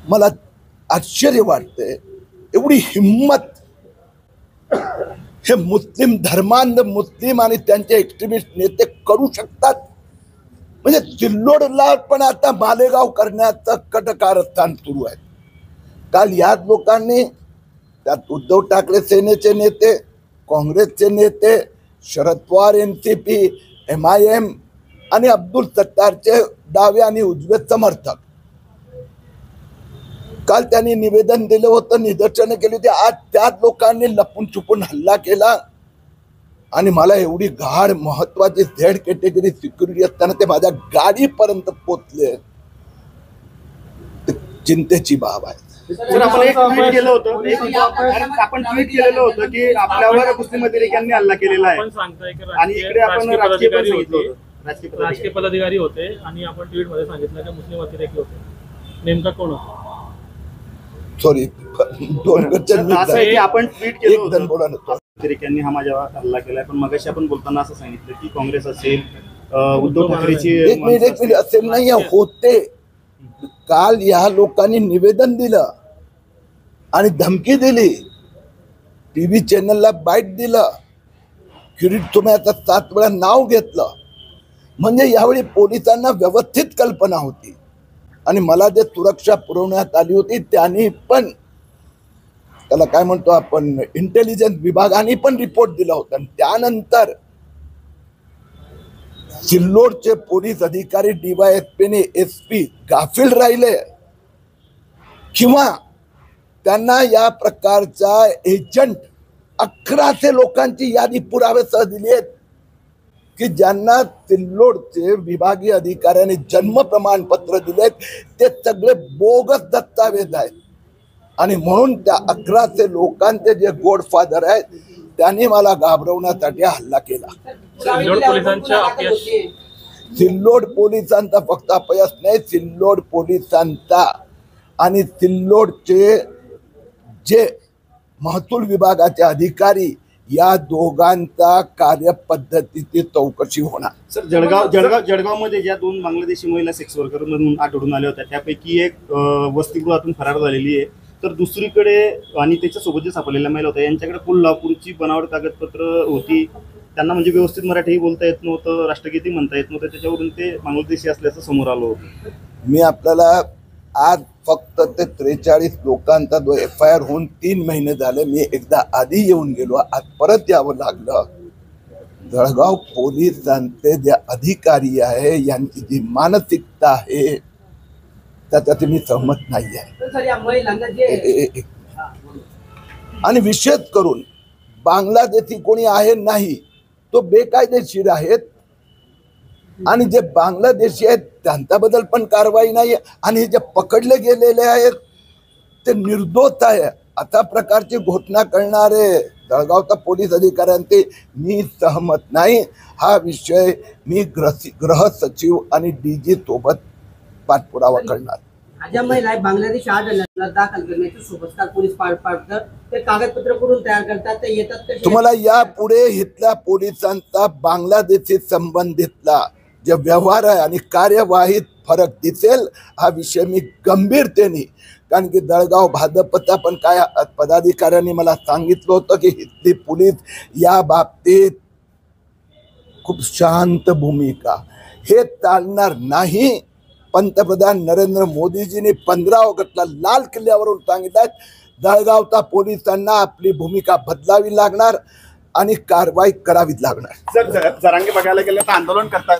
मला आश्चर्य वाटते एवढी हिम्मत हे मुस्लिम धर्मांध मुस्लिम आणि त्यांचे एक्स्ट्रीमिस्ट नेते करू शकतात। म्हणजे सिल्लोडला पण आता मालेगाव करण्याचं कटकारस्थान सुरू आहे। काल याच लोकांनी त्यात उद्धव ठाकरे सेनेचे नेते, काँग्रेसचे नेते, शरद पवार एनसीपी, MIM आणि अब्दुल सत्तारचे डावे आणि उजवे समर्थक काल त्यांनी निवेदन दिलं होतं, निदर्शनं केली होती। आज त्याच लोकांनी लपून छुपून हल्ला केला आणि मला एवढी गाढ महत्वाची झेड कॅटेगरी सिक्युरिटी असताना ते माझ्या गाडीपर्यंत पोहोचले, चिंतेची बाब आहे। सर, आपण एक ट्विट केलं होतं की आपल्यावर मुस्लिम अतिरेक्यांनी हल्ला केलेला आहे आणि इकडे आपण राजकीय पदाधिकारी होते आणि आपण ट्विट मध्ये सांगितलं की मुस्लिम अतिरेकी होते, नेमका कोण होता? सॉरी, आपण ट्विट केलं होतं अतिरेक्यांनी हा माझ्यावर हल्ला केलाय, पण मगाशी आपण बोलताना असं सांगितलं की काँग्रेस असेल, उद्धव ठाकरेची एक मिनिट असेल नाही होते। काल या लोकांनी निवेदन दिलं आणि धमकी दिली, टीव्ही चॅनलला बाईट दिलं, किरीट तुम्हाला 7 वेळा नाव घेतलं। म्हणजे यावेळी पोलिसांना व्यवस्थित कल्पना होती आणि मला जे सुरक्षा पुरवण्यात आली होती त्यांनी पण, त्याला काय म्हणतो आपण, इंटेलिजन्स विभागाने पण रिपोर्ट दिला होता। त्यानंतर सिल्लोडचे पोलीस अधिकारी DYSP ने SP गाफील राहिले किंवा त्यांना या प्रकारचा एजंट 1100 लोकांची यादी पुराव्यासह दिली आहेत की ज्यांना सिल्लोडचे विभागीय अधिकाऱ्यांनी जन्म प्रमाणपत्र दिलेत, ते सगळे बोगस दस्तावेज आहेत। आणि म्हणून त्या 1100 लोकांचे जे गॉडफादर आहेत त्यांनी मला घाबरवण्यासाठी हल्ला केला। सिल्लोड पोलिसांचा फक्त अपयश नाही, सिल्लोड पोलिसांचा आणि सिल्लोडचे जे महसूल विभागाचे अधिकारी या दोघांचा कार्यपद्धतीची चौकशी होणार। सर, जळगाव मध्ये ज्या 2 बांगलादेशी महिला सेक्स वर्कर म्हणून आढळून आल्या होत्या त्यापैकी एक वसतिगृहातून फरार झालेली आहे, तर दुसरीकडे आणि त्याच्यासोबत जे सापडलेल्या महिला होत्या यांच्याकडे कोल्हापूरची बनावट कागदपत्र होती। त्यांना म्हणजे व्यवस्थित मराठीही बोलता येत नव्हतं, राष्ट्रगीतही म्हणता येत नव्हतं, त्याच्यावरून ते बांगलादेशी असल्याचं समोर आलं होतं। मी आपल्याला आज फक्त ते 43 लोकांचा जो FIR होऊन 3 महिने झाले, मी एकदा आधी येऊन गेलो, आज परत यावं लागलं। जळगाव पोलिसांचे जे अधिकारी आहे यांची जी मानसिकता आहे त्याच्यात मी सहमत नाही आहे। आणि विशेष करून बांगलादेशी कोणी आहे नाही, तो बेकायदेशीर आहेत आणि जे बांगलादेशी आहेत त्यांच्याबद्दल पण कारवाई नाही, आणि जे पकडले गेलेले आहेत ते निर्दोष आहे अशा प्रकारची घोषणा करणारे जळगावचा पोलीस अधिकाऱ्यांचे मी सहमत नाही। हा विषय मी गृह सचिव आणि DG सोबत पाठपुरावा करणार। ज्या महिला बांगलादेश दाखल करण्याची सोबत पोलीस पाडतात, ते कागदपत्र करून तयार करतात, ते येतात। तुम्हाला यापुढे इथल्या पोलिसांचा बांगलादेशी संबंधितला जे व्यवहार आहे आणि कार्यवाहीत फरक दिसेल, हा विषय मी गंभीरतेने, कारण की जळगाव भाजपचा पण काय पदाधिकाऱ्यांनी मला सांगितलं होतं की इथली पोलीस या बाबतीत खूप शांत भूमिका, हे चालणार नाही। पंतप्रधान नरेंद्र मोदीजींनी 15 ऑगस्टला लाल किल्ल्यावरून सांगितलं, जळगावच्या पोलिसांना आपली भूमिका बदलावी लागणार आणि कारवाई करावीच लागणार। सर, जरांगे बघायला गेले तर आंदोलन करतात।